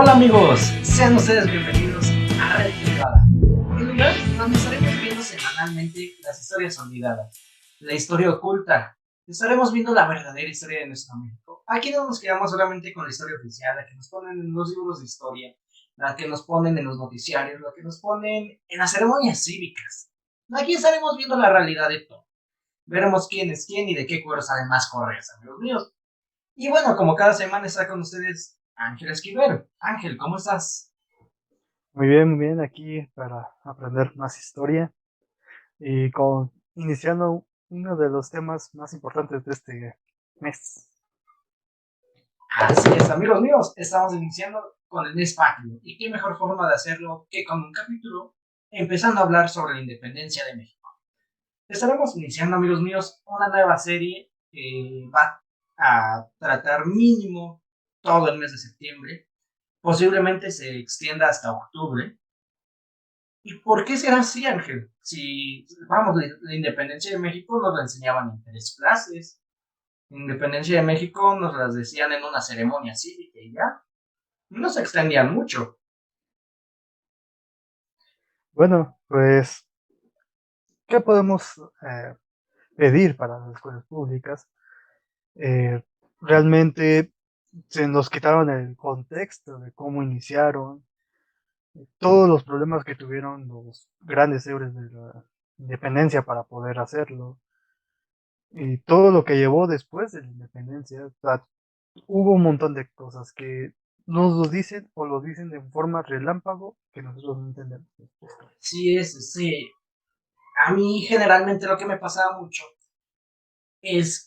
Hola amigos, sean ustedes bienvenidos a Red Privada, el lugar donde estaremos viendo semanalmente las historias olvidadas, la historia oculta. Estaremos viendo la verdadera historia de nuestro México. Aquí no nos quedamos solamente con la historia oficial, la que nos ponen en los libros de historia, la que nos ponen en los noticiarios, la que nos ponen en las ceremonias cívicas. Aquí estaremos viendo la realidad de todo. Veremos quién es quién y de qué cuero salen más correas, amigos míos. Y bueno, como cada semana está con ustedes Ángel Esquivel. Ángel, ¿cómo estás? Muy bien, aquí para aprender más historia y iniciando uno de los temas más importantes de este mes. Así es, amigos míos, estamos iniciando con el mes patrio. ¿Y qué mejor forma de hacerlo que con un capítulo empezando a hablar sobre la independencia de México? Estaremos iniciando, amigos míos, una nueva serie que va a tratar mínimo todo el mes de septiembre. Posiblemente se extienda hasta octubre. ¿Y por qué será así, Ángel? Si, vamos, la independencia de México nos la enseñaban en 3 clases. La independencia de México nos las decían en una ceremonia cívica y ya. No se extendían mucho. Bueno, pues, ¿qué podemos pedir para las escuelas públicas? Eh, Realmente se nos quitaron el contexto de cómo iniciaron, todos los problemas que tuvieron los grandes héroes de la independencia para poder hacerlo, y todo lo que llevó después de la independencia. O sea, hubo un montón de cosas que nos lo dicen o lo dicen de forma relámpago que nosotros no entendemos. Sí. A mí generalmente lo que me pasaba mucho es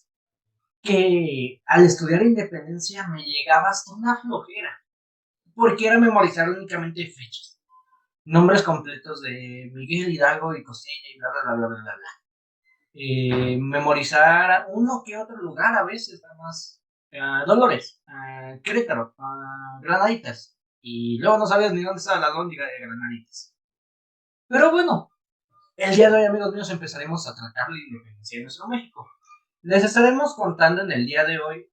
que al estudiar independencia me llegaba hasta una flojera, porque era memorizar únicamente fechas, nombres completos de Miguel Hidalgo y Costilla y bla, bla, bla, bla, bla, bla. Memorizar uno que otro lugar a veces, nada más. Dolores, Querétaro, Granaditas. Y luego no sabías ni dónde estaba la lóndiga de Granaditas. Pero bueno, el día de hoy, amigos míos, empezaremos a tratar la independencia de nuestro México. Les estaremos contando en el día de hoy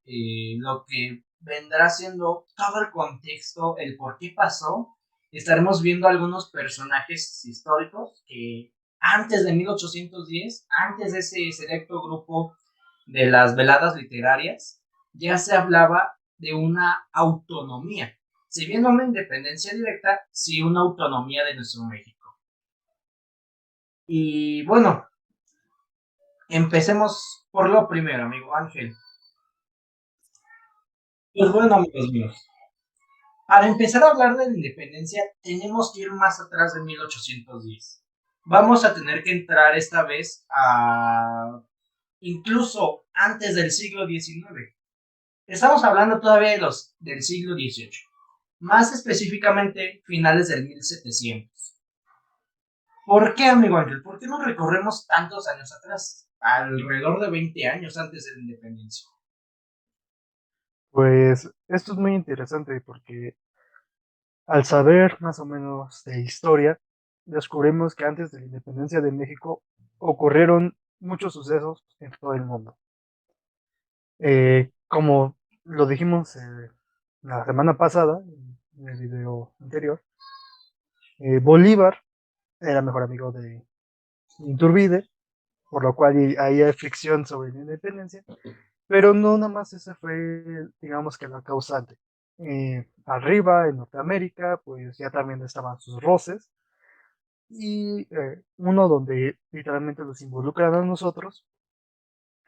lo que vendrá siendo todo el contexto, el por qué pasó. Estaremos viendo algunos personajes históricos que antes de 1810, antes de ese selecto grupo de las veladas literarias, ya se hablaba de una autonomía. Si bien no una independencia directa, sí una autonomía de nuestro México. Y bueno, empecemos por lo primero, amigo Ángel. Pues bueno, amigos míos, para empezar a hablar de la independencia, tenemos que ir más atrás de 1810. Vamos a tener que entrar esta vez a incluso antes del siglo XIX. Estamos hablando todavía del siglo XVIII, más específicamente finales del 1700. ¿Por qué, amigo Ángel? ¿Por qué nos recorremos tantos años atrás? Alrededor de 20 años antes de la independencia. Pues esto es muy interesante porque al saber más o menos de historia, descubrimos que antes de la independencia de México ocurrieron muchos sucesos en todo el mundo. Como lo dijimos la semana pasada, en el video anterior, Bolívar era mejor amigo de Iturbide, por lo cual ahí hay fricción sobre la independencia, pero no nada más ese fue, digamos que la causante. Arriba, en Norteamérica, pues ya también estaban sus roces, y uno donde literalmente los involucran a nosotros,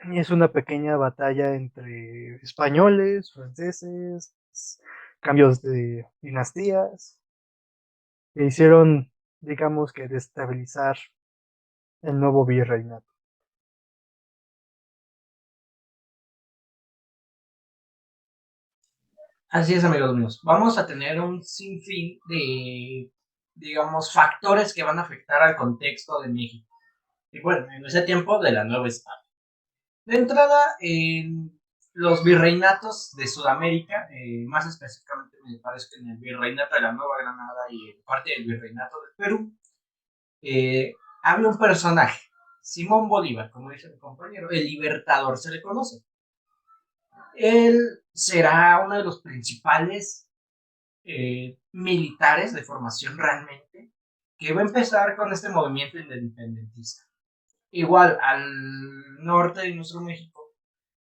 y es una pequeña batalla entre españoles, franceses, cambios de dinastías, que hicieron, digamos que, destabilizar el nuevo virreinato. Así es, amigos míos. Vamos a tener un sinfín de, digamos, factores que van a afectar al contexto de México. Y bueno, en ese tiempo de la Nueva España. De entrada, en los virreinatos de Sudamérica, más específicamente me parece que en el virreinato de la Nueva Granada y en parte del virreinato del Perú, había un personaje, Simón Bolívar, como dice mi compañero, el libertador se le conoce. Él será uno de los principales militares de formación realmente, que va a empezar con este movimiento independentista. Igual al norte de nuestro México,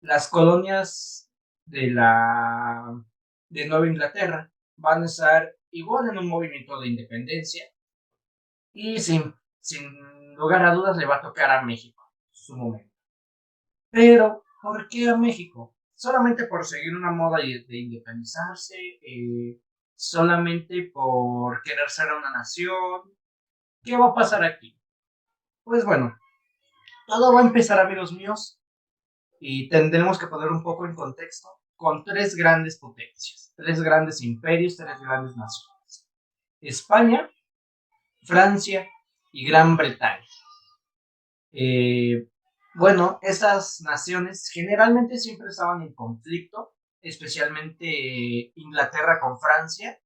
las colonias de la de Nueva Inglaterra van a estar igual en un movimiento de independencia y sin lugar a dudas le va a tocar a México su momento. Pero, ¿por qué a México? Solamente por seguir una moda de independizarse, solamente por querer ser una nación. ¿Qué va a pasar aquí? Pues bueno, todo va a empezar, amigos míos, y tendremos que poner un poco en contexto con tres grandes potencias, tres grandes imperios, tres grandes naciones. España, Francia y Gran Bretaña. Eh, bueno, estas naciones generalmente siempre estaban en conflicto, especialmente Inglaterra con Francia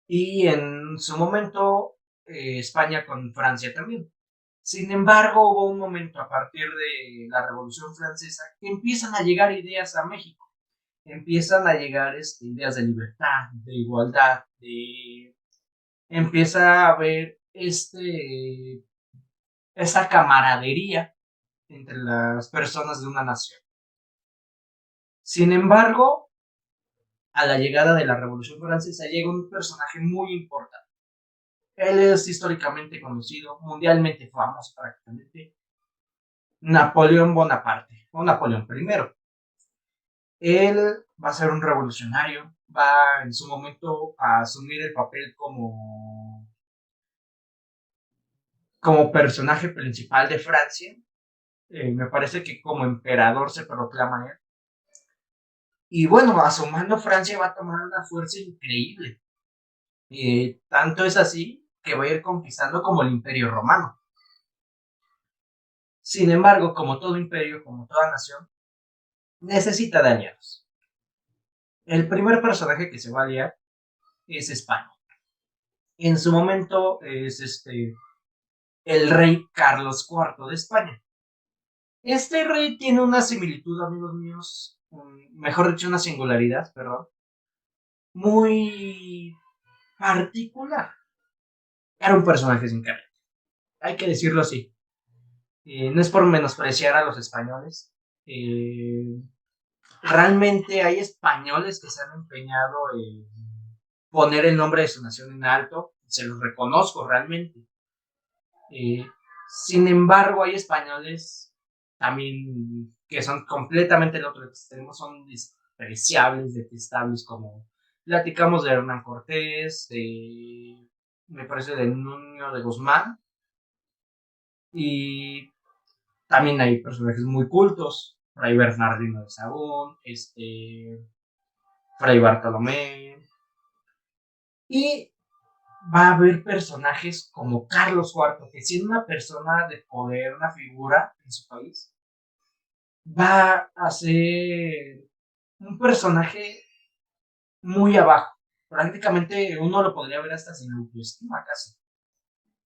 y en su momento España con Francia también. Sin embargo, hubo un momento a partir de la Revolución Francesa que empiezan a llegar ideas a México, empiezan a llegar ideas de libertad, de igualdad, empieza a haber esa camaradería entre las personas de una nación. Sin embargo, a la llegada de la Revolución Francesa llega un personaje muy importante. Él es históricamente conocido, mundialmente famoso prácticamente, Napoleón Bonaparte, o Napoleón I. Él va a ser un revolucionario, va en su momento a asumir el papel como personaje principal de Francia. Me parece que como emperador se proclama él. Y bueno, a su mando Francia va a tomar una fuerza increíble. Tanto es así que va a ir conquistando como el Imperio Romano. Sin embargo, como todo imperio, como toda nación, necesita de aliados. El primer personaje que se va a aliar es España. En su momento es el rey Carlos IV de España. Este rey tiene una similitud, amigos míos, mejor dicho, una singularidad, perdón, muy particular. Era un personaje sin cara, hay que decirlo así. No es por menospreciar a los españoles. Realmente hay españoles que se han empeñado en poner el nombre de su nación en alto. Se los reconozco realmente. Sin embargo, hay españoles también que son completamente el otro extremo, son despreciables, detestables, como platicamos de Hernán Cortés, me parece de Nuño de Guzmán, y también hay personajes muy cultos, Fray Bernardino de Sahagún, Fray Bartolomé, y va a haber personajes como Carlos IV, que siendo una persona de poder, una figura en su país, va a ser un personaje muy abajo. Prácticamente uno lo podría ver hasta sin autoestima casi.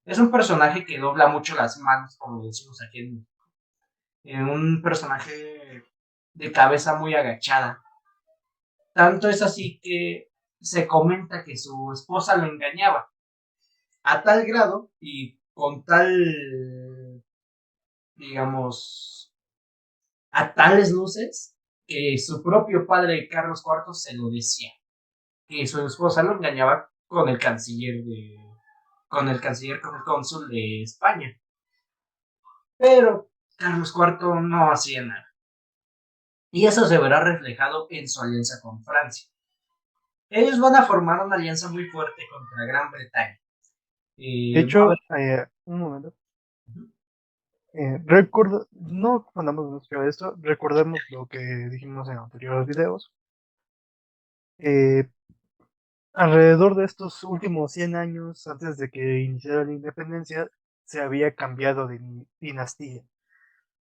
Es un personaje que dobla mucho las manos, como decimos aquí un personaje de cabeza muy agachada. Tanto es así que se comenta que su esposa lo engañaba a tal grado y con tal, digamos, a tales luces que su propio padre Carlos IV se lo decía, que su esposa lo engañaba con el cónsul de España. Pero Carlos IV no hacía nada. Y eso se verá reflejado en su alianza con Francia. Ellos van a formar una alianza muy fuerte contra Gran Bretaña. De Va a haber... hecho, un momento. Uh-huh. No mandamos mucho a esto, recordemos lo que dijimos en anteriores videos. Eh, Alrededor de estos últimos 100 años, antes de que iniciara la independencia, se había cambiado de dinastía.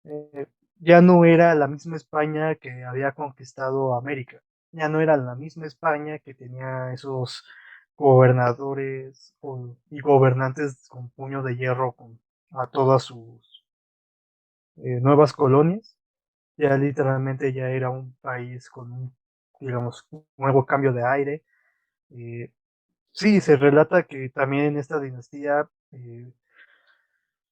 Eh, ya no era la misma España que había conquistado América. Ya no era la misma España que tenía esos gobernadores y gobernantes con puño de hierro a todas sus nuevas colonias. Ya literalmente ya era un país con un, digamos, un nuevo cambio de aire, Eh, sí, se relata que también en esta dinastía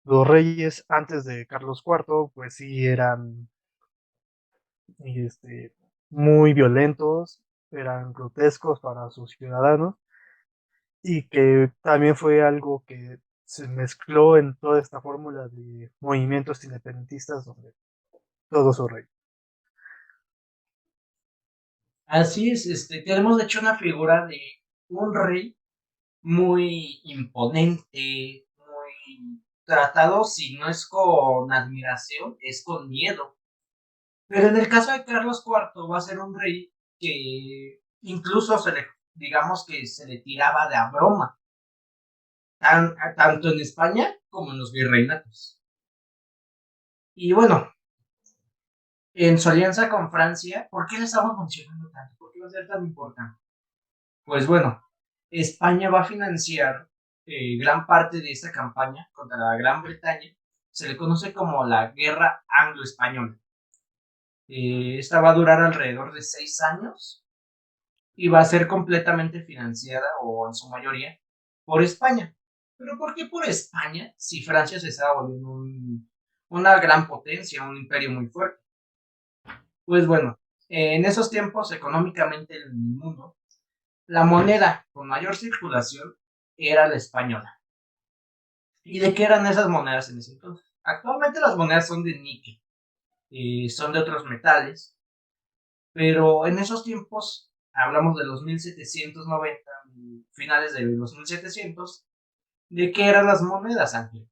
los reyes antes de Carlos IV, pues sí eran este, muy violentos, eran grotescos para sus ciudadanos y que también fue algo que se mezcló en toda esta fórmula de movimientos independentistas donde todo su rey. Así es, tenemos de hecho una figura de un rey muy imponente, muy tratado, si no es con admiración, es con miedo. Pero en el caso de Carlos IV va a ser un rey que incluso digamos que se le tiraba de a broma, tanto en España como en los virreinatos. Y bueno, en su alianza con Francia, ¿por qué le estamos mencionando tanto? ¿Por qué va a ser tan importante? Pues bueno, España va a financiar gran parte de esta campaña contra la Gran Bretaña. Se le conoce como la Guerra Anglo-Española. Esta va a durar alrededor de 6 años y va a ser completamente financiada, o en su mayoría, por España. ¿Pero por qué por España si Francia se estaba volviendo una gran potencia, un imperio muy fuerte? Pues bueno, en esos tiempos, económicamente en el mundo, la moneda con mayor circulación era la española. ¿Y de qué eran esas monedas en ese entonces? Actualmente las monedas son de níquel, son de otros metales, pero en esos tiempos, hablamos de los 1790, finales de los 1700, ¿de qué eran las monedas, Ángel?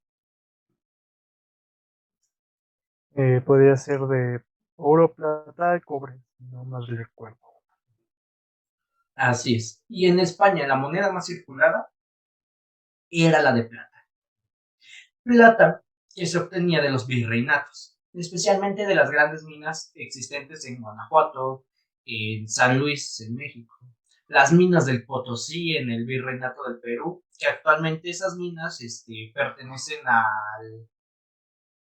Podría ser de oro, plata y cobre, no más recuerdo. Así es. Y en España la moneda más circulada era la de plata. Plata que se obtenía de los virreinatos, especialmente de las grandes minas existentes en Guanajuato, en San Luis, en México, las minas del Potosí en el virreinato del Perú, que actualmente esas minas pertenecen al,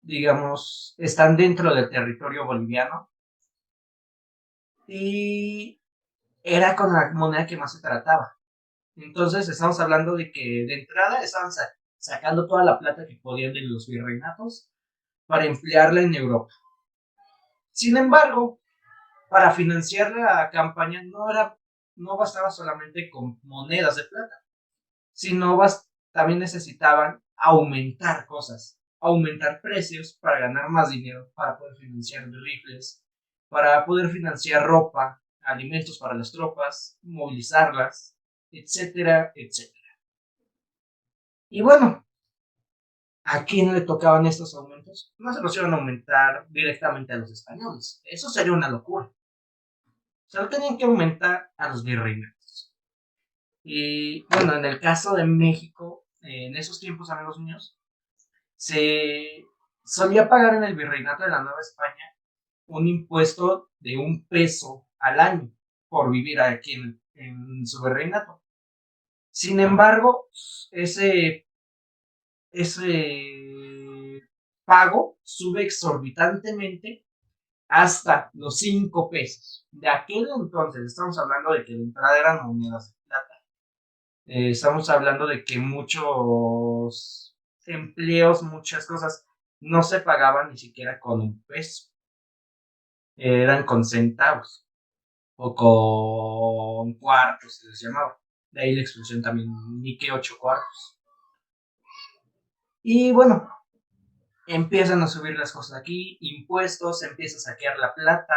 digamos, están dentro del territorio boliviano y era con la moneda que más se trataba. Entonces estamos hablando de que de entrada estaban sacando toda la plata que podían de los virreinatos para emplearla en Europa. Sin embargo, para financiar la campaña no bastaba solamente con monedas de plata, sino también necesitaban aumentar cosas, aumentar precios para ganar más dinero, para poder financiar rifles, para poder financiar ropa, alimentos para las tropas, movilizarlas, etcétera, etcétera. Y bueno, ¿a quién le tocaban estos aumentos? No se los iban a aumentar directamente a los españoles. Eso sería una locura. Se lo tenían que aumentar a los virreinatos. Y bueno, en el caso de México, en esos tiempos, amigos míos, se solía pagar en el virreinato de la Nueva España un impuesto de 1 peso al año por vivir aquí en su virreinato. Sin embargo, ese pago sube exorbitantemente hasta los 5 pesos. De aquel entonces, estamos hablando de que de entrada eran monedas de plata. Estamos hablando de que muchos empleos, muchas cosas, no se pagaban ni siquiera con 1 peso. Eran con centavos o con cuartos, se les llamaba. De ahí la expresión también, ni que 8 cuartos. Y bueno, empiezan a subir las cosas aquí, impuestos, se empieza a saquear la plata.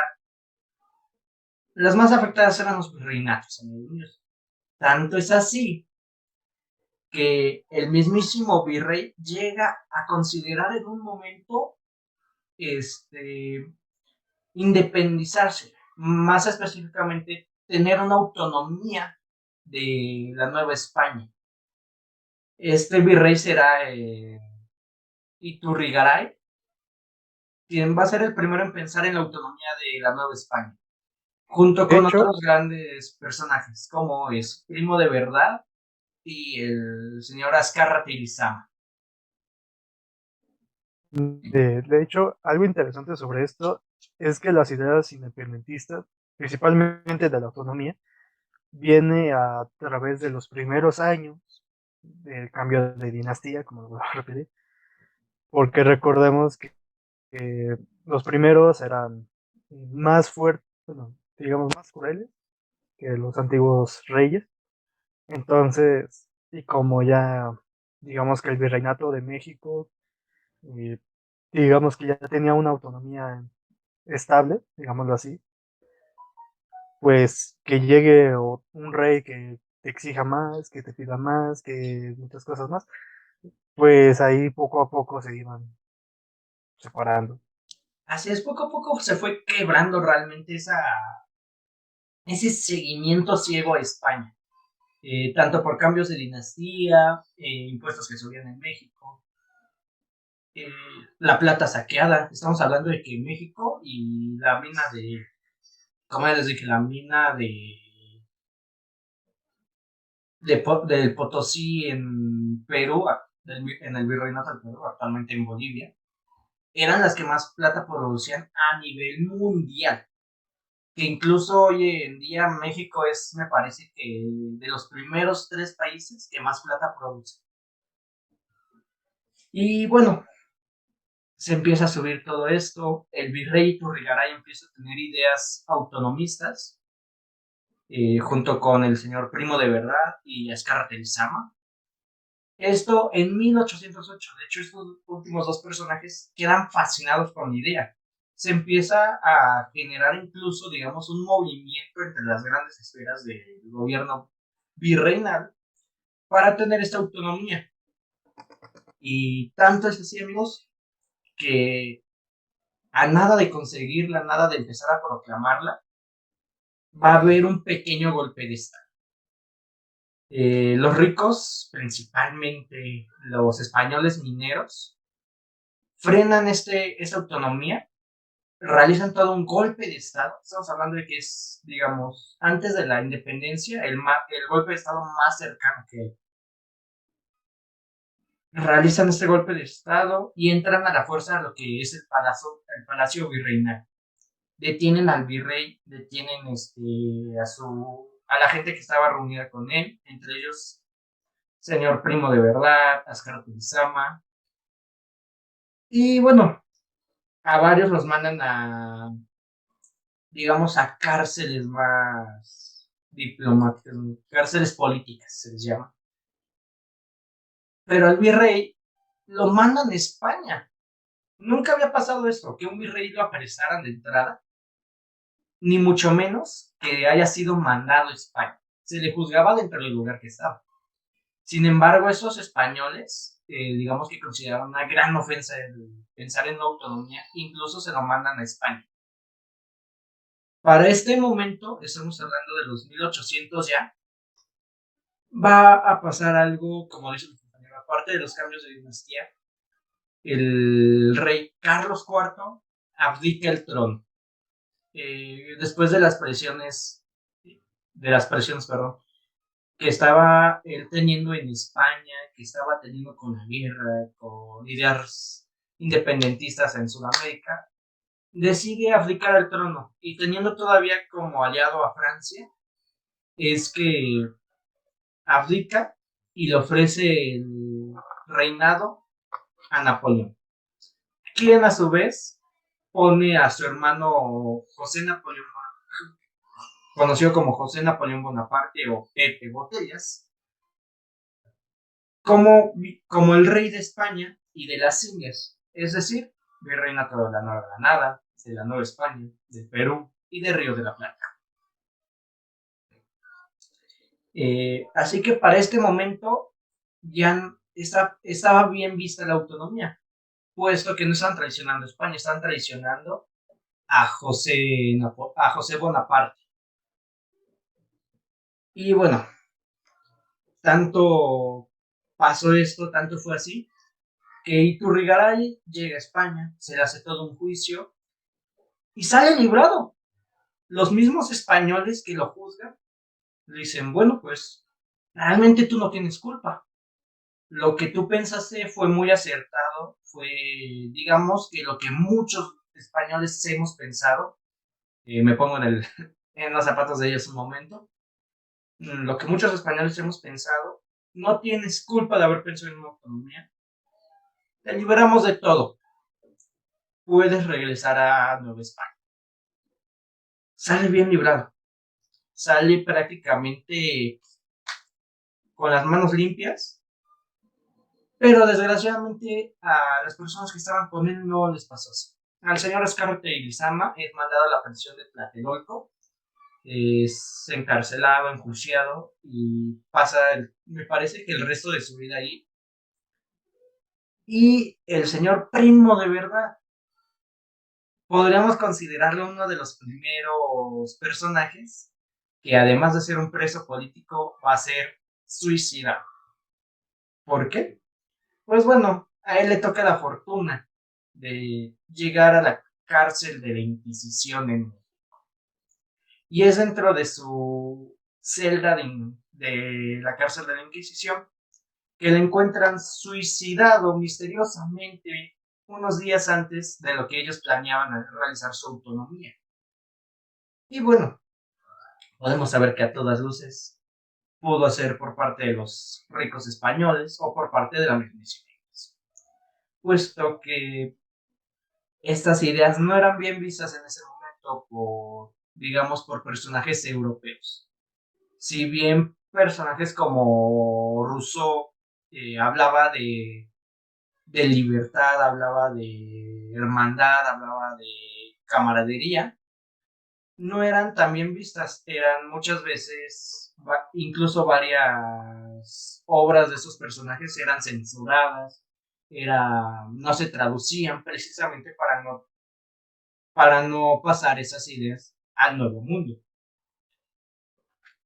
Las más afectadas eran los virreinatos, amigos míos. Tanto es así que el mismísimo virrey llega a considerar en un momento este, independizarse, más específicamente tener una autonomía de la Nueva España. Este virrey será Iturrigaray, quien va a ser el primero en pensar en la autonomía de la Nueva España, junto De con hecho, otros grandes personajes, como es Primo de Verdad y el señor Azcárate Lizama. de hecho, algo interesante sobre esto es que las ideas independentistas, principalmente de la autonomía, viene a través de los primeros años del cambio de dinastía, como lo vuelvo a repetir, porque recordemos que los primeros eran más fuertes, bueno, digamos más crueles que los antiguos reyes. Entonces, y como ya, digamos que el virreinato de México, eh, digamos que ya tenía una autonomía estable, digámoslo así, pues que llegue un rey que te exija más, que te pida más, que muchas cosas más, pues ahí poco a poco se iban separando. Así es, poco a poco se fue quebrando realmente ese seguimiento ciego a España, tanto por cambios de dinastía, impuestos que subían en México, eh, la plata saqueada. Estamos hablando de que México y la mina de, ¿cómo es decir? Que la mina del Potosí en Perú, en el Virreinato del Perú, actualmente en Bolivia, eran las que más plata producían a nivel mundial. Que incluso hoy en día México es, me parece que de los primeros 3 países que más plata produce. Y bueno, se empieza a subir todo esto, el virrey Turrigaray empieza a tener ideas autonomistas, junto con el señor Primo de Verdad y Azcárate Lizama. Esto en 1808. De hecho, estos últimos 2 personajes quedan fascinados con la idea. Se empieza a generar incluso, digamos, un movimiento entre las grandes esferas del gobierno virreinal para tener esta autonomía. Y tanto es así, amigos, que a nada de conseguirla, a nada de empezar a proclamarla, va a haber un pequeño golpe de estado. Los ricos, principalmente los españoles mineros, frenan esta autonomía, realizan todo un golpe de estado. Estamos hablando de que es, digamos, antes de la independencia, el golpe de estado más cercano que hay. Realizan este golpe de estado y entran a la fuerza a lo que es el palacio virreinal. Detienen al virrey, detienen a la gente que estaba reunida con él, entre ellos señor Primo de Verdad, Azcárate Lizama, y bueno, a varios los mandan digamos, a cárceles más diplomáticas, cárceles políticas se les llama. Pero al virrey lo mandan a España. Nunca había pasado esto, que un virrey lo apresaran de entrada, ni mucho menos que haya sido mandado a España. Se le juzgaba dentro del lugar que estaba. Sin embargo, esos españoles, digamos que consideraron una gran ofensa el pensar en la autonomía, incluso se lo mandan a España. Para este momento, estamos hablando de los 1800 ya, va a pasar algo, como dice el compañero, aparte de los cambios de dinastía, el rey Carlos IV abdica el trono. Después de las presiones, perdón, que estaba él teniendo en España, que estaba teniendo con la guerra, con ideas independentistas en Sudamérica, decide abdicar el trono y teniendo todavía como aliado a Francia, es que abdica y le ofrece el reinado a Napoleón, quien a su vez pone a su hermano José Napoleón, conocido como José Napoleón Bonaparte o Pepe Botellas, como el rey de España y de las Indias, es decir, virreinato de la Nueva Granada, de la Nueva España, del Perú y de Río de la Plata. Así que para este momento ya estaba bien vista la autonomía, puesto que no estaban traicionando a España, estaban traicionando a José Bonaparte. Y bueno, tanto pasó esto, tanto fue así, que Iturrigaray llega a España, se le hace todo un juicio y sale librado. Los mismos españoles que lo juzgan le dicen, bueno, pues realmente tú no tienes culpa. Lo que tú pensaste fue muy acertado, fue, digamos, que lo que muchos españoles hemos pensado, me pongo en los zapatos de ellos un momento, lo que muchos españoles hemos pensado, no tienes culpa de haber pensado en una autonomía, te liberamos de todo, puedes regresar a Nueva España. Sale bien librado, sale prácticamente con las manos limpias, pero desgraciadamente a las personas que estaban con él no les pasó así. Al señor Azcárate y Lizama es mandado a la prisión de Tlatelolco, es encarcelado, enjuiciado y pasa, me parece que el resto de su vida ahí. Y el señor Primo de verdad, podríamos considerarlo uno de los primeros personajes que además de ser un preso político va a ser suicida. ¿Por qué? Pues bueno, a él le toca la fortuna de llegar a la cárcel de la Inquisición y es dentro de su celda de la cárcel de la Inquisición que le encuentran suicidado misteriosamente unos días antes de lo que ellos planeaban realizar su autonomía. Y bueno, podemos saber que a todas luces pudo ser por parte de los ricos españoles o por parte de la misma Inglés, puesto que estas ideas no eran bien vistas en ese momento por, digamos, por personajes europeos. Si bien personajes como Rousseau hablaba de libertad, hablaba de hermandad, hablaba de camaradería, no eran tan bien vistas, eran muchas veces, incluso varias obras de esos personajes eran censuradas, no se traducían precisamente para no pasar esas ideas al nuevo mundo.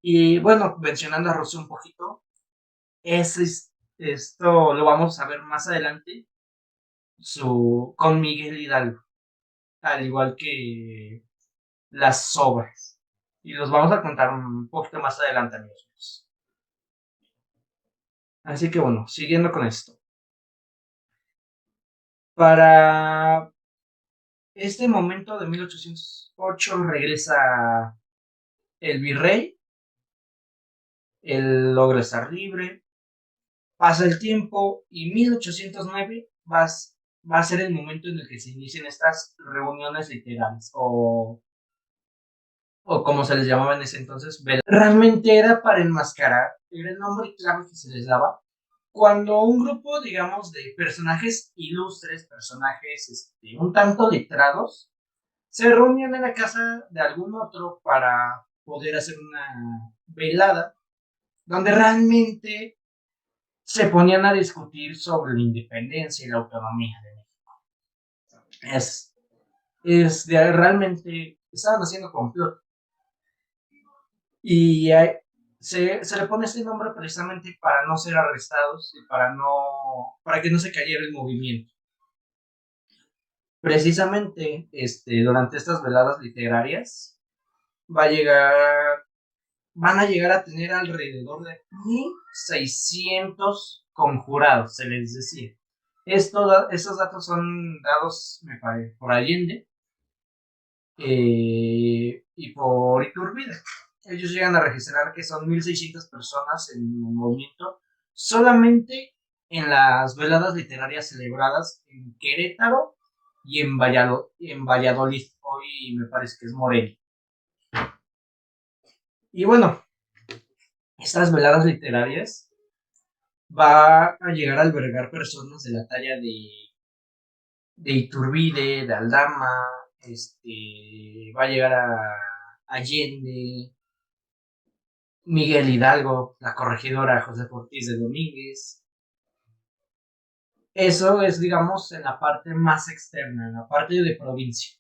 Y bueno, mencionando a Rousseau un poquito, esto lo vamos a ver más adelante con Miguel Hidalgo, al igual que las obras. Y los vamos a contar un poquito más adelante, amigos. Así que bueno, siguiendo con esto. Para este momento de 1808 regresa el virrey, él logra estar libre, pasa el tiempo y 1809 va a ser el momento en el que se inician estas reuniones literarias o como se les llamaba en ese entonces, realmente era para enmascarar, era el nombre clave que se les daba, cuando un grupo, digamos, de personajes ilustres, personajes un tanto letrados, se reunían en la casa de algún otro para poder hacer una velada, donde realmente se ponían a discutir sobre la independencia y la autonomía de México. Realmente estaban haciendo complot. Y se le pone este nombre precisamente para no ser arrestados y para que no se cayera el movimiento. Precisamente durante estas veladas literarias van a llegar a tener alrededor de 1,600 conjurados, se les decía. Esos datos son dados, me parece, por Allende y por Iturbide. Ellos llegan a registrar que son 1,600 personas en el movimiento solamente en las veladas literarias celebradas en Querétaro y en Valladolid. Hoy me parece que es Morelia. Y bueno, estas veladas literarias va a llegar a albergar personas de la talla de Iturbide, de Aldama, va a llegar a Allende, Miguel Hidalgo, la corregidora José Ortiz de Domínguez. Eso es, digamos, en la parte más externa, en la parte de provincia.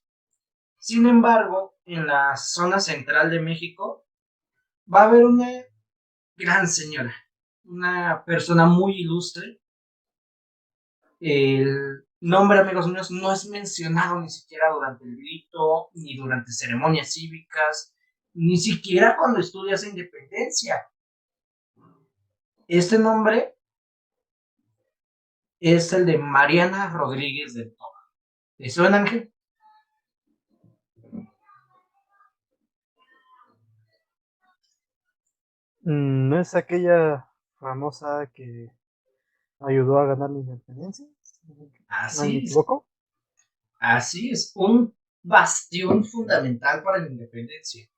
Sin embargo, en la zona central de México va a haber una gran señora, una persona muy ilustre. El nombre, amigos míos, no es mencionado ni siquiera durante el grito, ni durante ceremonias cívicas, ni siquiera cuando estudias independencia. Este nombre es el de Mariana Rodríguez del Toro. ¿Te suena, Ángel? ¿No es aquella famosa que ayudó a ganar la independencia? ¿No me Así es, equivoco? así es, un bastión fundamental para la independencia.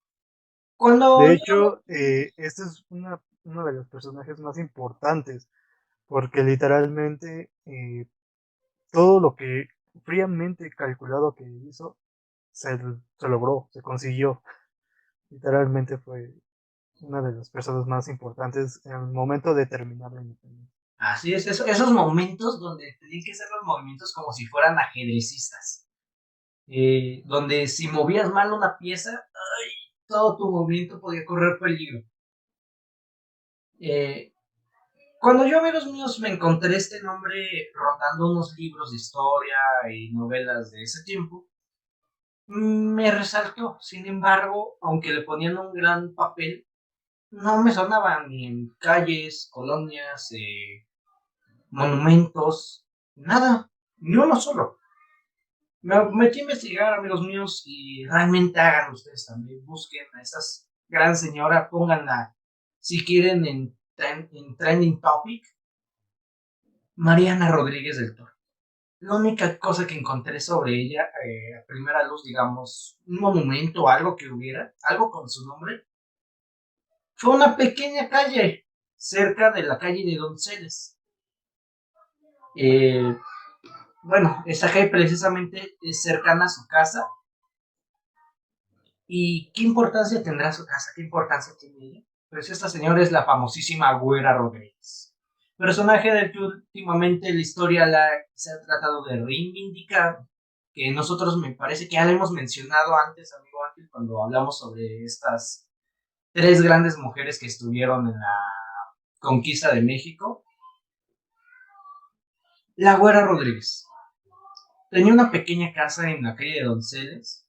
Cuando De yo, hecho, esta es uno de los personajes más importantes, porque literalmente todo lo que fríamente calculado que hizo se logró, se consiguió. Literalmente fue una de las personas más importantes en el momento de terminar la independencia. así es, esos momentos donde tenían que ser los movimientos como si fueran ajedrecistas, donde si movías mal una pieza, ay, todo tu movimiento podía correr peligro. Eh, Cuando yo, amigos míos, me encontré este nombre rondando unos libros de historia y novelas de ese tiempo, me resaltó. Sin embargo, aunque le ponían un gran papel, no me sonaba ni en calles, colonias, monumentos, nada, ni uno solo. Me metí a investigar, amigos míos, y realmente hagan ustedes también. Busquen a esta gran señora, pónganla, si quieren, en Trending Topic, Mariana Rodríguez del Toro. La única cosa que encontré sobre ella, a primera luz, digamos, un monumento o algo que hubiera, algo con su nombre, fue una pequeña calle cerca de la calle de Donceles. Eh, bueno, esa calle precisamente es cercana a su casa. ¿Y qué importancia tendrá su casa? ¿Qué importancia tiene ella? Pues esta señora es la famosísima Güera Rodríguez. Personaje del que últimamente la historia se ha tratado de reivindicar, que nosotros me parece que ya lo hemos mencionado antes, amigo Ángel, cuando hablamos sobre estas tres grandes mujeres que estuvieron en la conquista de México. La Güera Rodríguez tenía una pequeña casa en la calle de Donceles,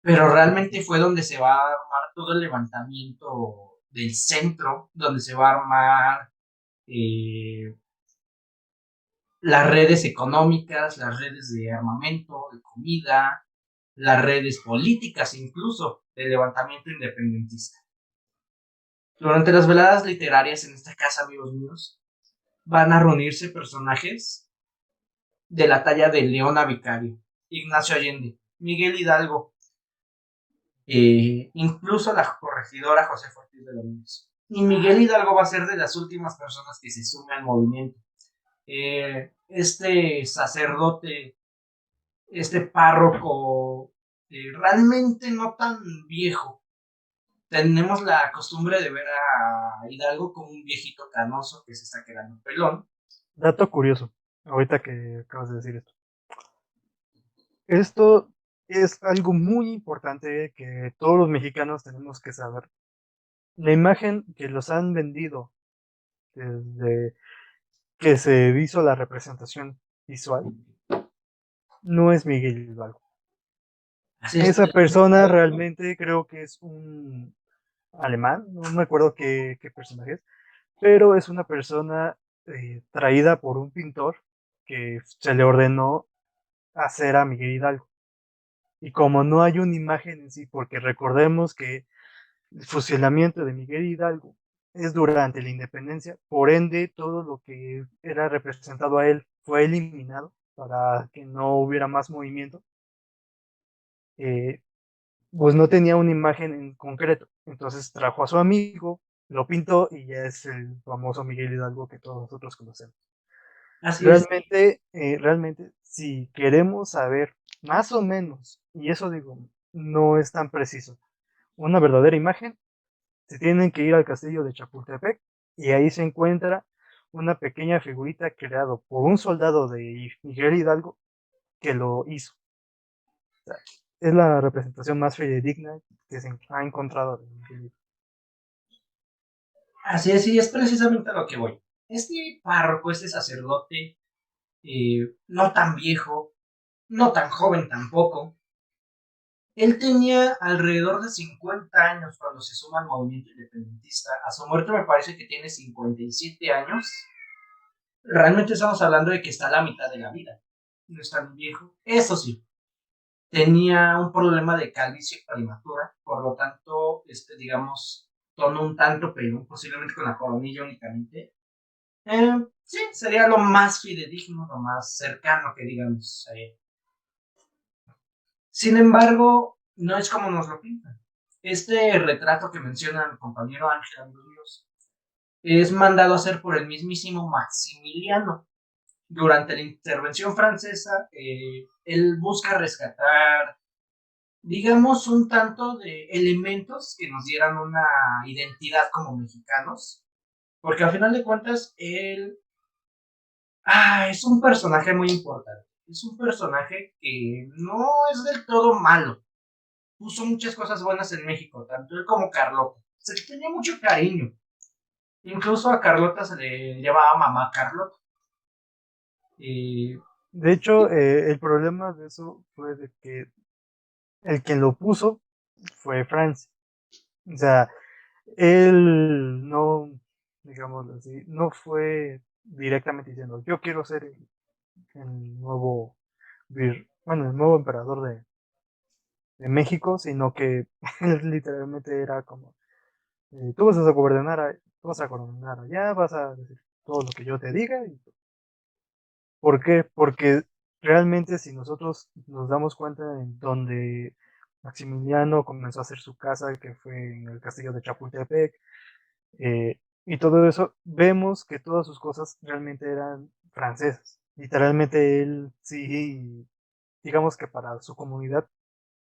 pero realmente fue donde se va a armar todo el levantamiento del centro, donde se va a armar eh, las redes económicas, las redes de armamento, de comida, las redes políticas incluso del levantamiento independentista. Durante las veladas literarias en esta casa, amigos míos, van a reunirse personajes de la talla de Leona Vicario, Ignacio Allende, Miguel Hidalgo, incluso la corregidora José Ortiz de Domínguez. Y Miguel Hidalgo va a ser de las últimas personas que se sume al movimiento. Este sacerdote, este párroco, realmente no tan viejo. Tenemos la costumbre de ver a Hidalgo como un viejito canoso que se está quedando pelón. Dato curioso, ahorita que acabas de decir esto. Esto es algo muy importante que todos los mexicanos tenemos que saber. La imagen que los han vendido desde que se hizo la representación visual no es Miguel Hidalgo. Así es. Esa persona realmente creo que es un alemán, no me acuerdo qué personaje es, pero es una persona traída por un pintor que se le ordenó hacer a Miguel Hidalgo. Y como no hay una imagen en sí, porque recordemos que el fusilamiento de Miguel Hidalgo es durante la independencia, por ende todo lo que era representado a él fue eliminado para que no hubiera más movimiento, eh, pues no tenía una imagen en concreto. Entonces trajo a su amigo, lo pintó y ya es el famoso Miguel Hidalgo que todos nosotros conocemos. Así es. Realmente, si queremos saber más o menos, y eso digo, no es tan preciso, una verdadera imagen, se tienen que ir al castillo de Chapultepec y ahí se encuentra una pequeña figurita creado por un soldado de Miguel Hidalgo que lo hizo. O sea, es la representación más fidedigna que se ha encontrado de Miguel Hidalgo. Así es, y es precisamente a lo que voy. Este párroco, este sacerdote, no tan viejo, no tan joven tampoco, él tenía alrededor de 50 años cuando se suma al movimiento independentista. A su muerte me parece que tiene 57 años. Realmente estamos hablando de que está a la mitad de la vida. No es tan viejo. Eso sí, tenía un problema de calvicie prematura, por lo tanto, digamos, tono un tanto pelón, posiblemente con la coronilla únicamente. Sí, sería lo más fidedigno, lo más cercano que digamos. Sin embargo, no es como nos lo pintan. Este retrato que menciona el compañero Ángel Andrés es mandado a hacer por el mismísimo Maximiliano. Durante la intervención francesa, él busca rescatar, digamos, un tanto de elementos que nos dieran una identidad como mexicanos, porque al final de cuentas, él es un personaje muy importante. Es un personaje que no es del todo malo. Puso muchas cosas buenas en México, tanto él como Carlota. Se le tenía mucho cariño. Incluso a Carlota se le llamaba mamá Carlota. Y De hecho, el problema de eso fue de que el quien lo puso fue Francia. O sea, él no, digámoslo así, no fue directamente diciendo, yo quiero ser el nuevo, bueno, el nuevo emperador de México, sino que él literalmente era como, tú vas a gobernar, tú vas a gobernar allá, vas a decir todo lo que yo te diga. ¿Por qué? Porque realmente si nosotros nos damos cuenta en donde Maximiliano comenzó a hacer su casa, que fue en el castillo de Chapultepec, y todo eso, vemos que todas sus cosas realmente eran francesas. Literalmente él sí, digamos que para su comunidad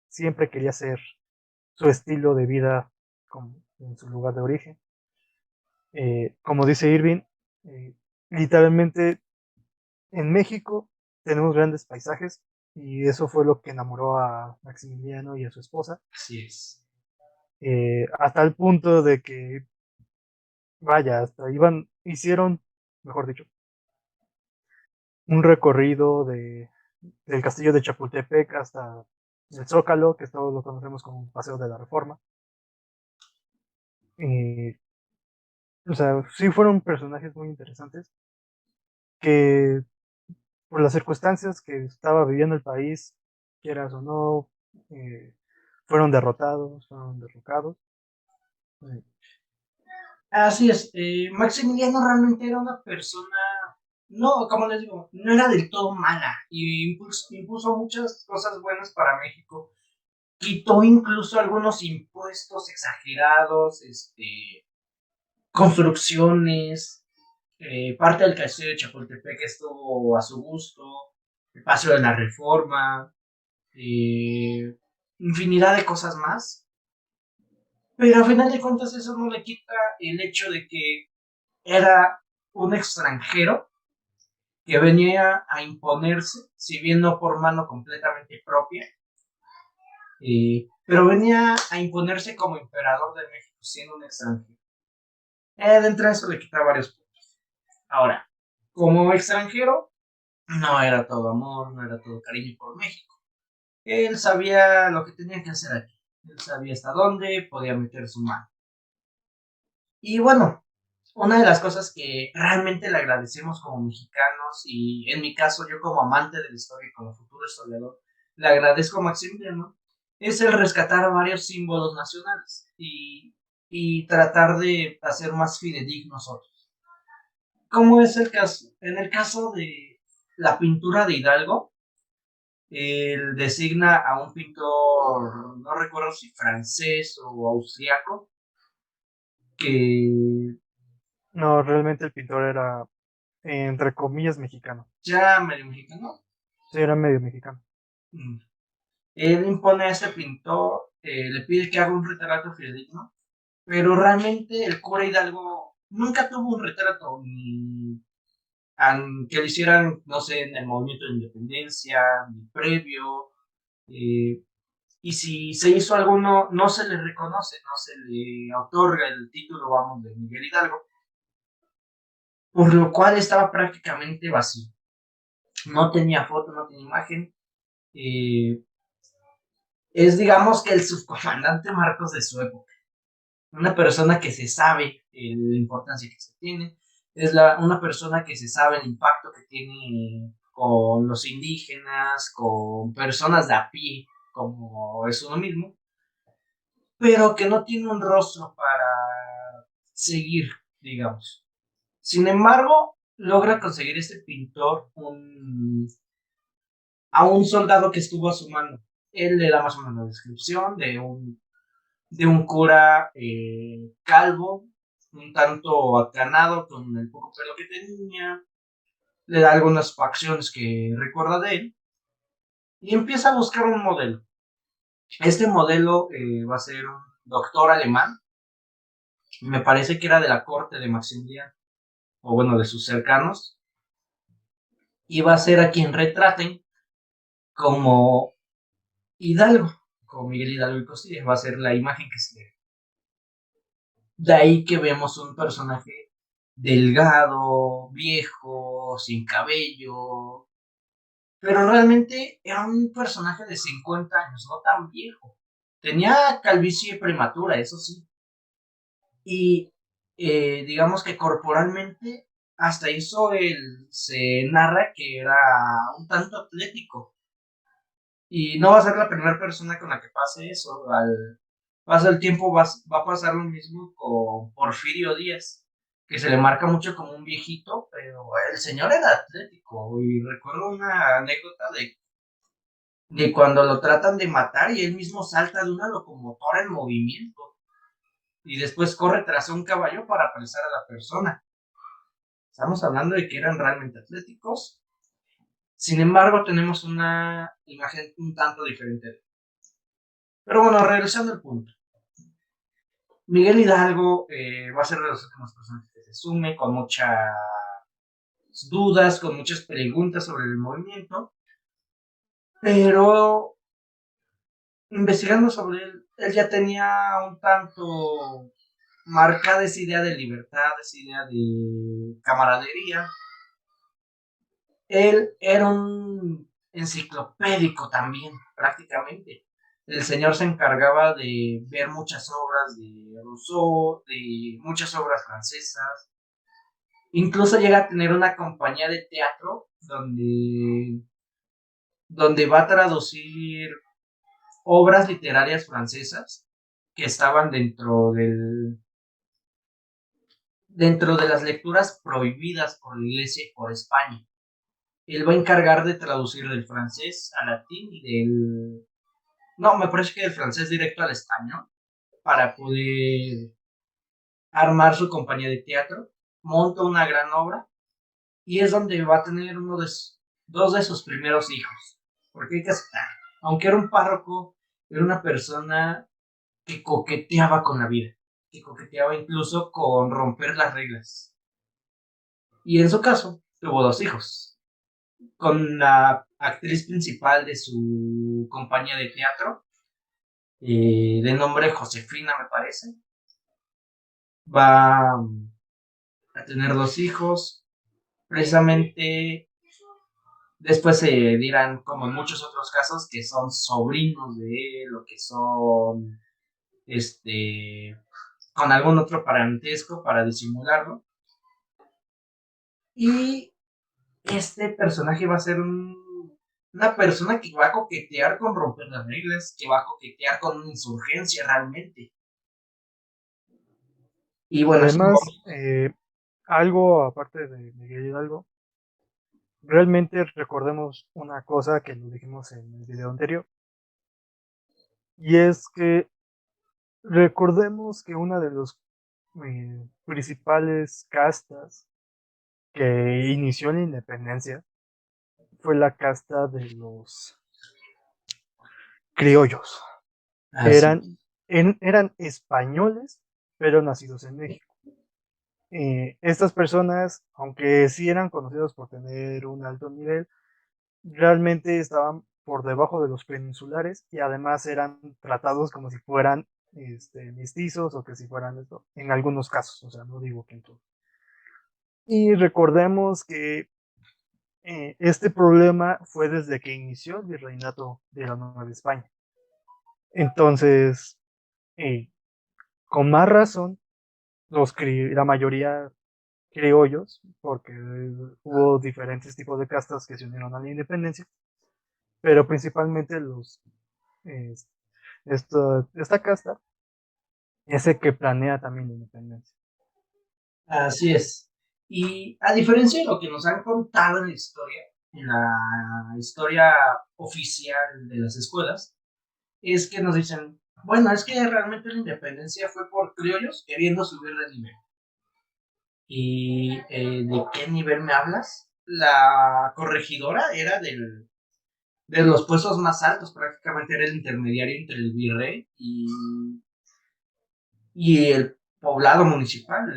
siempre quería hacer su estilo de vida como en su lugar de origen. Como dice Irving, eh, literalmente en México tenemos grandes paisajes y eso fue lo que enamoró a Maximiliano y a su esposa, así es. hasta el punto de que, vaya, hasta hicieron, mejor dicho, un recorrido del castillo de Chapultepec hasta el Zócalo, que todos lo conocemos como un Paseo de la Reforma. Y, o sea, sí fueron personajes muy interesantes que por las circunstancias que estaba viviendo el país, quieras o no, eh, fueron derrotados, fueron derrocados. Eh, Así es. Maximiliano realmente era una persona, no, como les digo, no era del todo mala. Y impuso muchas cosas buenas para México. Quitó incluso algunos impuestos exagerados, construcciones. Parte del castillo de Chapultepec estuvo a su gusto. El Paseo de la Reforma. Infinidad de cosas más. Pero a final de cuentas eso no le quita el hecho de que era un extranjero que venía a imponerse, si bien no por mano completamente propia, pero venía a imponerse como emperador de México, siendo un extranjero. De entrada eso le quita varios puntos. Ahora, como extranjero, no era todo amor, no era todo cariño por México. Él sabía lo que tenía que hacer aquí. Él sabía hasta dónde podía meter su mano. Y bueno, una de las cosas que realmente le agradecemos como mexicanos, y en mi caso yo como amante de la historia y como futuro historiador, le agradezco a Maximiliano, es el rescatar varios símbolos nacionales y tratar de hacer más fidedignos otros. ¿Cómo es el caso? En el caso de la pintura de Hidalgo, él designa a un pintor, no recuerdo si francés o austriaco, que no, realmente el pintor era, entre comillas, mexicano. ya medio mexicano. Sí, era medio mexicano. Mm. Él impone a este pintor, le pide que haga un retrato fidedigno, pero realmente el cura Hidalgo nunca tuvo un retrato ni que lo hicieran, no sé, en el movimiento de independencia, ni previo, eh, y si se hizo alguno, no se le reconoce, no se le otorga el título, vamos, de Miguel Hidalgo, por lo cual estaba prácticamente vacío. No tenía foto, no tenía imagen. Eh, es, digamos, que el subcomandante Marcos de su época. Una persona que se sabe la importancia que se tiene, es una persona que se sabe el impacto que tiene con los indígenas, con personas de a pie, como es uno mismo, pero que no tiene un rostro para seguir, digamos. Sin embargo, logra conseguir este pintor a un soldado que estuvo a su mano. Él le da más o menos la descripción de un cura calvo, un tanto acanado con el poco pelo que tenía, le da algunas facciones que recuerda de él y empieza a buscar un modelo. Este modelo va a ser un doctor alemán, me parece que era de la corte de Maximiliano, o bueno, de sus cercanos, y va a ser a quien retraten como Hidalgo, como Miguel Hidalgo y Costilla, va a ser la imagen que se ve. De ahí que vemos un personaje delgado, viejo, sin cabello, pero realmente era un personaje de 50 años, no tan viejo. Tenía calvicie prematura, eso sí. Y digamos que corporalmente, hasta eso él se narra que era un tanto atlético. Y no va a ser la primera persona con la que pase eso. Al paso del tiempo va a pasar lo mismo con Porfirio Díaz, que se le marca mucho como un viejito, pero el señor era atlético. Y recuerdo una anécdota de cuando lo tratan de matar y él mismo salta de una locomotora en movimiento y después corre tras un caballo para apresar a la persona. Estamos hablando de que eran realmente atléticos. Sin embargo, tenemos una imagen un tanto diferente. Pero bueno, regresando al punto. Miguel Hidalgo va a ser de los últimos personajes que se sume, con muchas dudas, con muchas preguntas sobre el movimiento, pero investigando sobre él, él ya tenía un tanto marcada esa idea de libertad, esa idea de camaradería. Él era un enciclopédico también, prácticamente. El señor se encargaba de ver muchas obras de Rousseau, de muchas obras francesas. Incluso llega a tener una compañía de teatro donde va a traducir obras literarias francesas que estaban dentro de las lecturas prohibidas por la iglesia y por España. Él va a encargar de traducir del francés al latín y del... No, me parece que del francés directo al español para poder armar su compañía de teatro. Monta una gran obra y es donde va a tener dos de sus primeros hijos. Porque hay que aceptar, aunque era un párroco, era una persona que coqueteaba con la vida, que coqueteaba incluso con romper las reglas. Y en su caso, tuvo dos hijos, con la actriz principal de su compañía de teatro, de nombre Josefina, me parece. Va a tener dos hijos. Precisamente después se dirán, como en muchos otros casos, que son sobrinos de él o que son con algún otro parentesco para disimularlo. Y este personaje va a ser una persona que va a coquetear con romper las reglas, que va a coquetear con una insurgencia realmente. Y bueno, es como... Además, algo aparte de Miguel Hidalgo, realmente recordemos una cosa que lo dijimos en el video anterior, y es que recordemos que una de los principales castas que inició la independencia fue la casta de los criollos. Así. Eran, eran españoles, pero nacidos en México. Estas personas, aunque sí eran conocidos por tener un alto nivel, realmente estaban por debajo de los peninsulares y además eran tratados como si fueran mestizos o que si fueran esto, en algunos casos, o sea, no digo que en todos. Y recordemos que este problema fue desde que inició el virreinato de la Nueva España. Entonces, eh, con más razón, la mayoría criollos, porque hubo diferentes tipos de castas que se unieron a la independencia, pero principalmente eh, esta casta es el que planea también la independencia. Así es. Y a diferencia de lo que nos han contado en la historia oficial de las escuelas, es que nos dicen, bueno, es que realmente la independencia fue por criollos queriendo subir de nivel. ¿Y de qué nivel me hablas? La corregidora era de los puestos más altos, prácticamente era el intermediario entre el virrey y el poblado municipal,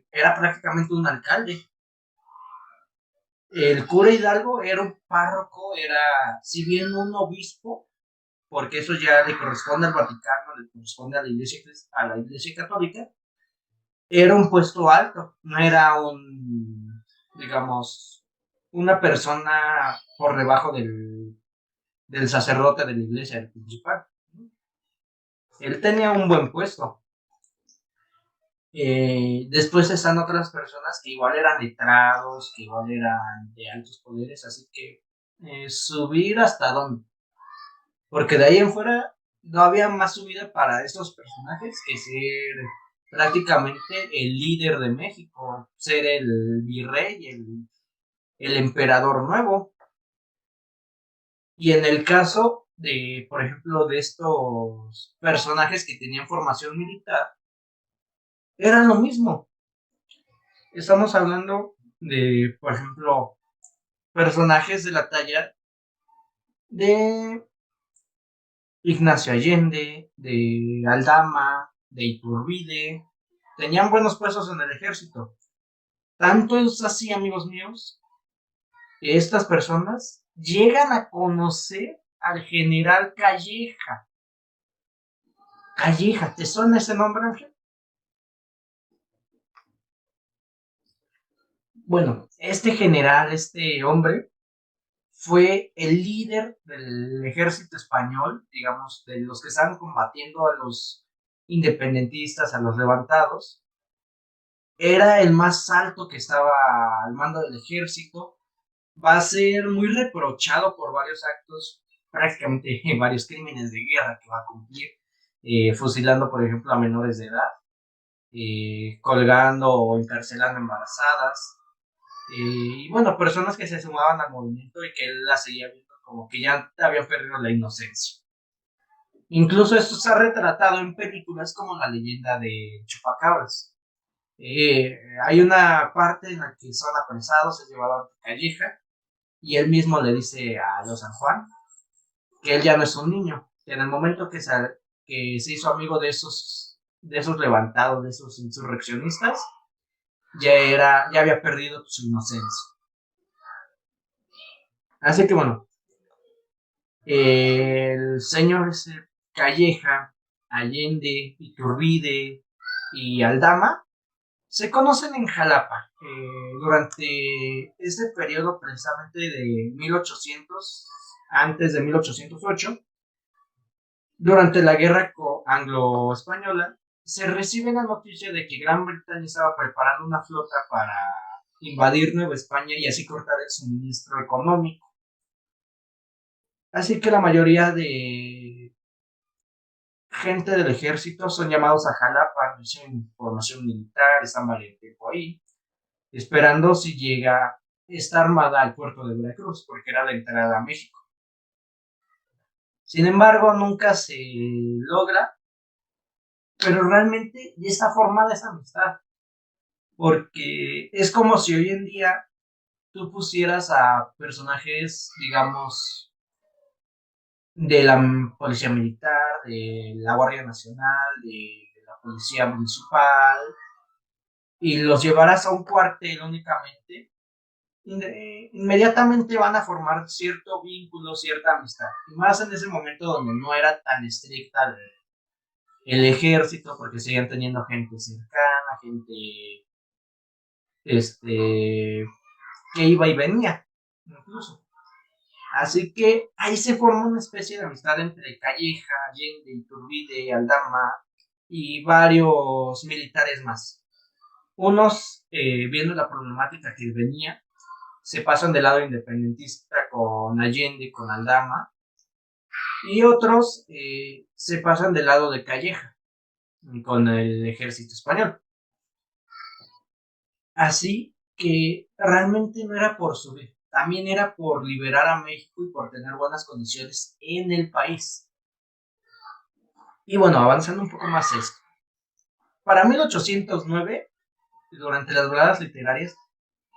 era prácticamente un alcalde. El cura Hidalgo era un párroco, era, si bien un obispo, porque eso ya le corresponde al Vaticano, le corresponde a la iglesia católica, era un puesto alto, no era digamos, una persona por debajo del sacerdote de la iglesia, el principal. Él tenía un buen puesto. Después están otras personas que igual eran letrados, que igual eran de altos poderes, así que subir hasta dónde. Porque de ahí en fuera no había más subida para estos personajes que ser prácticamente el líder de México, ser el virrey, el emperador nuevo. Y en el caso de, por ejemplo, de estos personajes que tenían formación militar, eran lo mismo. Estamos hablando de, por ejemplo, personajes de la talla de Ignacio Allende, de Aldama, de Iturbide. Tenían buenos puestos en el ejército. Tanto es así, amigos míos, que estas personas llegan a conocer al general Calleja. Calleja, ¿te suena ese nombre, Ángel? Bueno, este general, este hombre, fue el líder del ejército español, digamos, de los que estaban combatiendo a los independentistas, a los levantados. Era el más alto que estaba al mando del ejército. Va a ser muy reprochado por varios actos, prácticamente varios crímenes de guerra que va a cumplir, fusilando, por ejemplo, a menores de edad, colgando o encarcelando embarazadas. Y bueno, personas que se sumaban al movimiento y que él la seguía viendo como que ya habían perdido la inocencia. Incluso esto se ha retratado en películas como La leyenda de Chupacabras. Hay una parte en la que son apresados, es llevado a Calleja y él mismo le dice a Don San Juan que él ya no es un niño, que en el momento que se hizo amigo de esos levantados, de esos insurreccionistas, ya había perdido su inocencia. Así que bueno, el señor Calleja, Allende, Iturbide y Aldama se conocen en Jalapa durante este periodo precisamente de 1800, antes de 1808, durante la guerra anglo-española, se recibe la noticia de que Gran Bretaña estaba preparando una flota para invadir Nueva España y así cortar el suministro económico. Así que la mayoría de gente del ejército son llamados a Jalapa, reciben formación militar, están varios tiempo ahí, esperando si llega esta armada al puerto de Veracruz, porque era la entrada a México. Sin embargo, nunca se logra, pero realmente ya está formada esa amistad, porque es como si hoy en día tú pusieras a personajes, digamos, de la Policía Militar, de la Guardia Nacional, de la Policía Municipal, y los llevaras a un cuartel únicamente, inmediatamente van a formar cierto vínculo, cierta amistad. Y más en ese momento donde no era tan estricta el ejército, porque seguían teniendo gente cercana, gente que iba y venía, incluso. Así que ahí se forma una especie de amistad entre Calleja, Allende, Iturbide, Aldama y varios militares más. Unos, viendo la problemática que venía, se pasan del lado independentista con Allende, con Aldama, y otros se pasan del lado de Calleja, con el ejército español. Así que realmente no era por subir, también era por liberar a México y por tener buenas condiciones en el país. Y bueno, avanzando un poco más esto. Para 1809, durante las veladas literarias,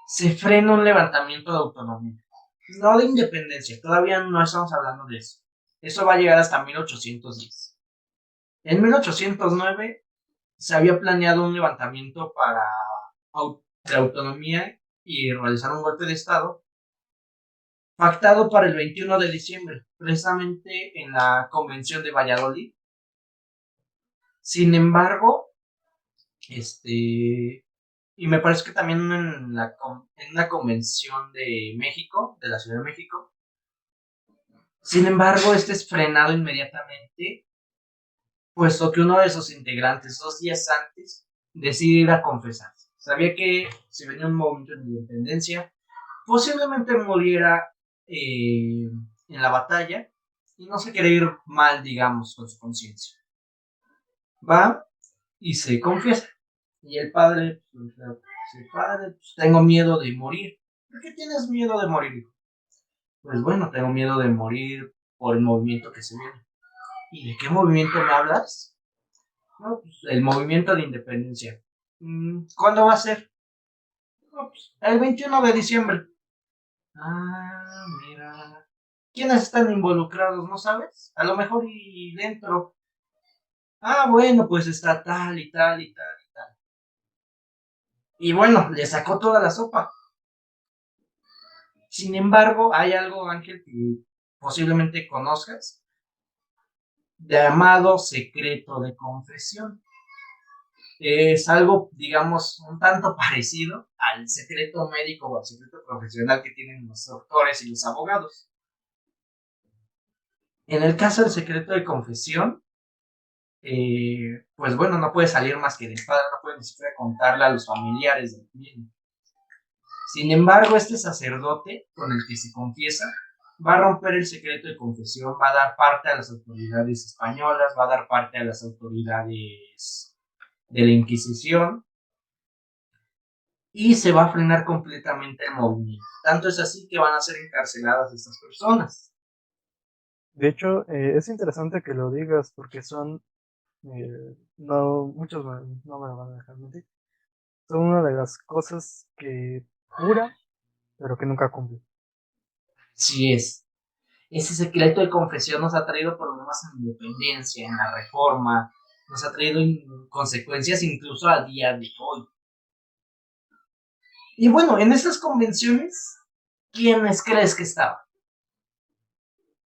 se frena un levantamiento de autonomía. No de independencia, todavía no estamos hablando de eso. Eso va a llegar hasta 1810. En 1809 se había planeado un levantamiento de autonomía y realizar un golpe de Estado, pactado para el 21 de diciembre, precisamente en la Convención de Valladolid. Sin embargo, y me parece que también en la convención de México, de la Ciudad de México. Sin embargo, este es frenado inmediatamente, puesto que uno de sus integrantes, 2 días antes, decide ir a confesarse. Sabía que si venía un movimiento de independencia, posiblemente muriera en la batalla y no se quería ir mal, digamos, con su conciencia. Va y se confiesa. Y el padre, pues, padre, pues, tengo miedo de morir. ¿Por qué tienes miedo de morir? Pues bueno, tengo miedo de morir por el movimiento que se viene. ¿Y de qué movimiento me hablas? No, pues el movimiento de independencia. ¿Cuándo va a ser? No, pues, el 21 de diciembre. Ah, mira. ¿Quiénes están involucrados? ¿No sabes? A lo mejor y dentro. Ah, bueno, pues está tal y tal y tal y tal. Y bueno, le sacó toda la sopa. Sin embargo, hay algo, Ángel, que posiblemente conozcas, llamado secreto de confesión. Es algo, digamos, un tanto parecido al secreto médico o al secreto profesional que tienen los doctores y los abogados. En el caso del secreto de confesión, pues bueno, no puede salir más que del padre, no puede ni siquiera contarle a los familiares del mismo. Sin embargo, este sacerdote con el que se confiesa va a romper el secreto de confesión, va a dar parte a las autoridades españolas, va a dar parte a las autoridades de la Inquisición y se va a frenar completamente el movimiento. Tanto es así que van a ser encarceladas estas personas. De hecho, es interesante que lo digas porque son, no, muchos no me lo van a dejar mentir, son una de las cosas que jura, pero que nunca cumple. Sí es. Ese secreto de confesión nos ha traído problemas en la independencia, en la reforma, nos ha traído consecuencias incluso al día de hoy. Y bueno, en estas convenciones, ¿quiénes crees que estaban?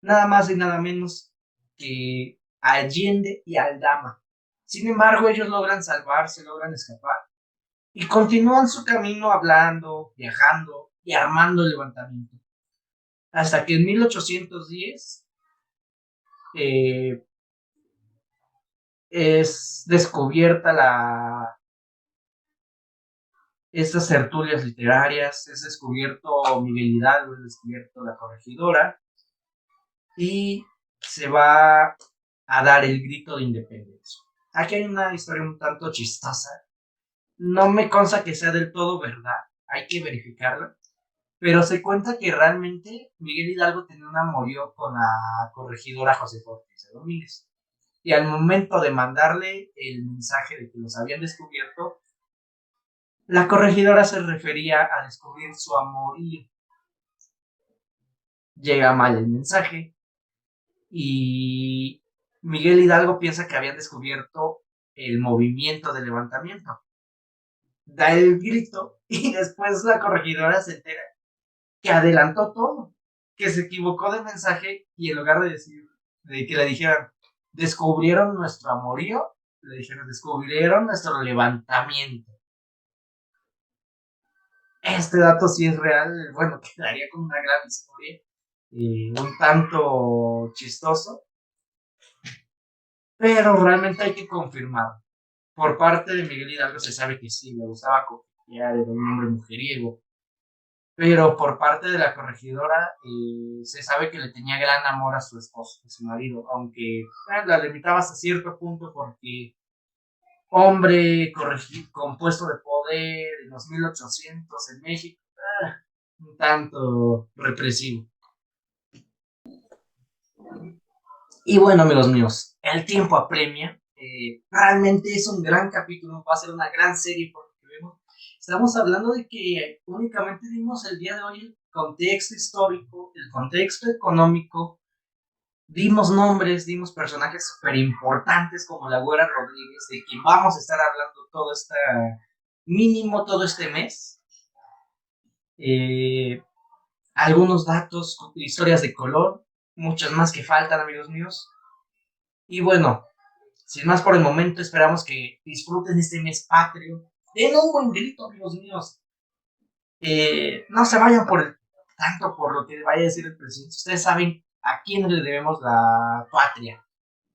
Nada más y nada menos que Allende y Aldama. Sin embargo, ellos logran salvarse, logran escapar y continúan su camino hablando, viajando y armando el levantamiento. Hasta que en 1810 eh, es descubierta estas tertulias literarias, es descubierto Miguel Hidalgo, es descubierto la corregidora y se va a dar el grito de independencia. Aquí hay una historia un tanto chistosa. No me consta que sea del todo verdad, hay que verificarla, pero se cuenta que realmente Miguel Hidalgo tenía un amorío con la corregidora Josefa Ortiz de Domínguez. Y al momento de mandarle el mensaje de que los habían descubierto, la corregidora se refería a descubrir su amorío. Llega mal el mensaje y Miguel Hidalgo piensa que habían descubierto el movimiento de levantamiento. Da el grito y después la corregidora se entera que adelantó todo, que se equivocó de mensaje y en lugar de decir, de que le dijeran, descubrieron nuestro amorío, le dijeron, descubrieron nuestro levantamiento. Este dato sí es real, bueno, quedaría como una gran historia, un tanto chistoso, pero realmente hay que confirmar. Por parte de Miguel Hidalgo se sabe que sí, le gustaba coquetear, era un hombre mujeriego, pero por parte de la corregidora se sabe que le tenía gran amor a su esposo, a su marido, aunque la limitaba hasta cierto punto porque hombre con puesto de poder en los 1800 en México, un tanto represivo. Y bueno, amigos míos, el tiempo apremia. Realmente es un gran capítulo, va a ser una gran serie por lo que vemos. Estamos hablando de que únicamente dimos el día de hoy el contexto histórico, el contexto económico, dimos nombres, dimos personajes súper importantes como la Güera Rodríguez, de quien vamos a estar hablando mínimo todo este mes. Algunos datos, historias de color, muchas más que faltan, amigos míos. Y bueno, sin más por el momento, esperamos que disfruten este mes patrio. Den un buen grito, amigos míos. No se vayan tanto por lo que vaya a decir el presidente. Ustedes saben a quién le debemos la patria.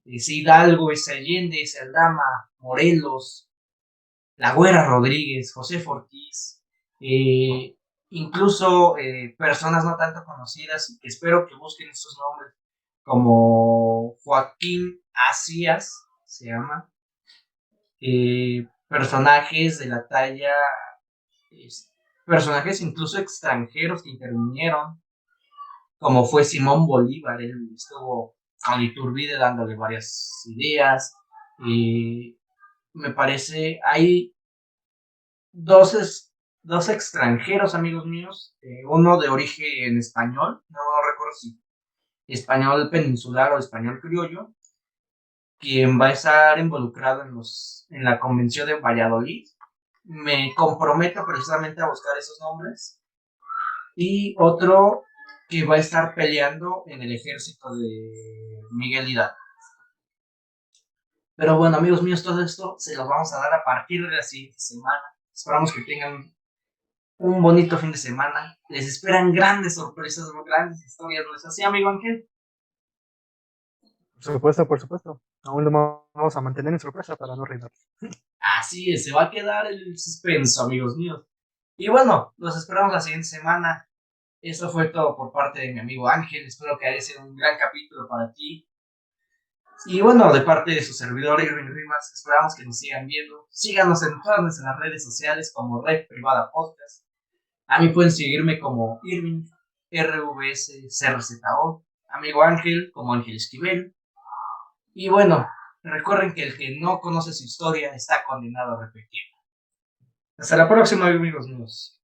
Es Hidalgo, es Allende, es Aldama, Morelos, La Güera Rodríguez, José Ortiz, incluso personas no tanto conocidas y que espero que busquen estos nombres, como Joaquín Asías, se llama, personajes de la talla, personajes incluso extranjeros que intervinieron, como fue Simón Bolívar. Él estuvo con Iturbide dándole varias ideas. Me parece, hay dos extranjeros, amigos míos, uno de origen español, no recuerdo si español peninsular o español criollo, quien va a estar involucrado en la convención de Valladolid. Me comprometo precisamente a buscar esos nombres. Y otro que va a estar peleando en el ejército de Miguel Hidalgo. Pero bueno, amigos míos, todo esto se los vamos a dar a partir de la siguiente semana. Esperamos que tengan un bonito fin de semana. Les esperan grandes sorpresas, grandes historias. ¿No es así, amigo Ángel? Por supuesto, por supuesto. Aún lo vamos a mantener en sorpresa para no reinar. Así es, se va a quedar el suspenso, amigos míos. Y bueno, los esperamos la siguiente semana. Esto fue todo por parte de mi amigo Ángel. Espero que haya sido un gran capítulo para ti. Y bueno, de parte de su servidor Irving Rivas, esperamos que nos sigan viendo. Síganos en todas nuestras redes sociales como Red Privada Podcast. A mí pueden seguirme como Irving, RVSCRZO, amigo Ángel como Ángel Esquivel. Y bueno, recuerden que el que no conoce su historia está condenado a repetirla. Hasta la próxima, amigos míos.